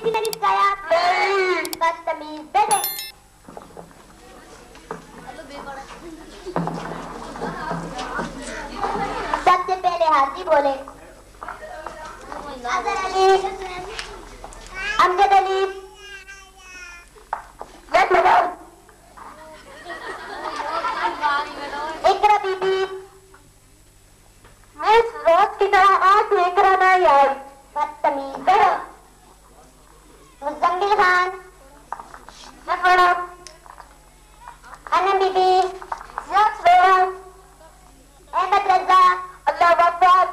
किसी ने नहीं सिखाया? नहीं। बदतमीज, बैठे। सबसे पहले हाथी बोले। अजहर अली, अमजद अली, इकरा बीबी, मिस रोज की तरह आज इकरा नहीं आई। बदतमीज, बैठो। मुजम्मिल खान, अनम बीबी, अहमद रजा, अल्लाह अकबर,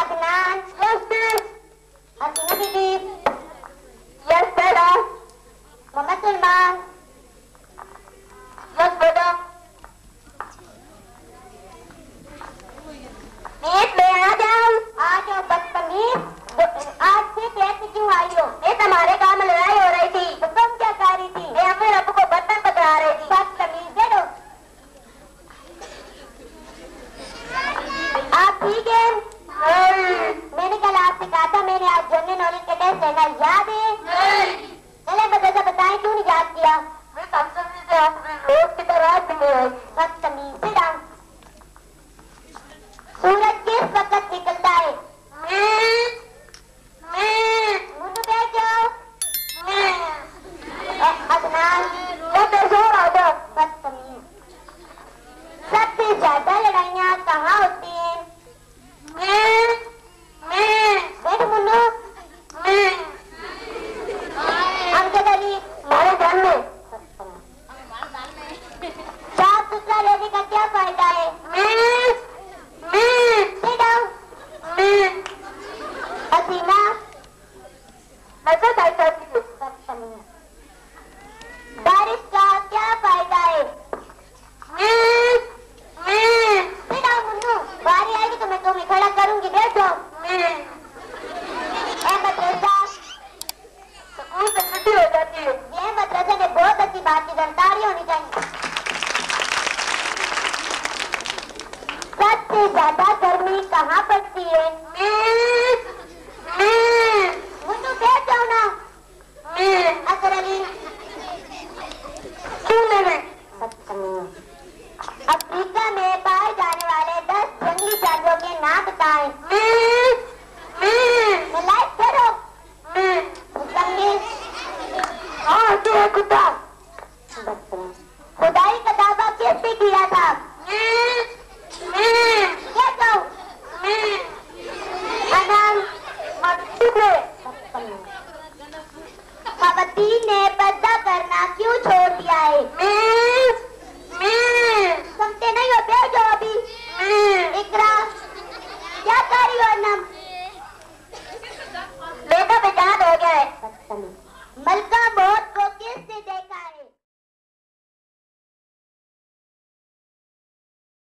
अदनान, हसीना बीबी, मोहम्मद सलमान, आ जाओ बदतमीज। आज से कैसे क्यों आई हो? हमारे काम में लड़ाई हो रही थी। तो तुम क्या कर रही थी? मैं अपने रब को बर्तन पकड़ा रही थी। बदतमीज, बैठो। आप ठीक है? मैंने कल आपसे कहा था मैंने आज जनरल नॉलेज का टेस्ट लेना, याद है? चले बता बताएं क्यों नहीं याद किया? रोज की तरह बदतमीज, sit down। सूरज किस वक्त निकलता है? मुन्नू बैठ जाओ। अदनान, बदतमीज। सबसे ज्यादा लड़ाइयाँ कहाँ होती हैं? बैठ मुन्नू। अमजद अली, हमारे घर में। साफ सुथरा रहने का क्या फायदा है? Sit down। हसीना, बारिश का क्या फायदा है? Sit down मुन्नू, बारी आएगी तो मैं तुम्हें खड़ा करूंगी, बैठो। अहमद रजा, स्कूल से छुट्टी हो जाती है। ये अहमद रजा ने बहुत अच्छी बात की, ताली होनी चाहिए। सबसे ज्यादा गर्मी कहाँ पड़ती है? मुन्नू बैठ जाओ ना। अजहर अली, अफ्रीका में पाए जाने वाले 10 जंगली जानवरों के नाम बताएं। लाइट करो। कुत्ता। खुदाई का दावा किसने किया था? खवातीन ने पर्दा करना क्यों छोड़ दिया है?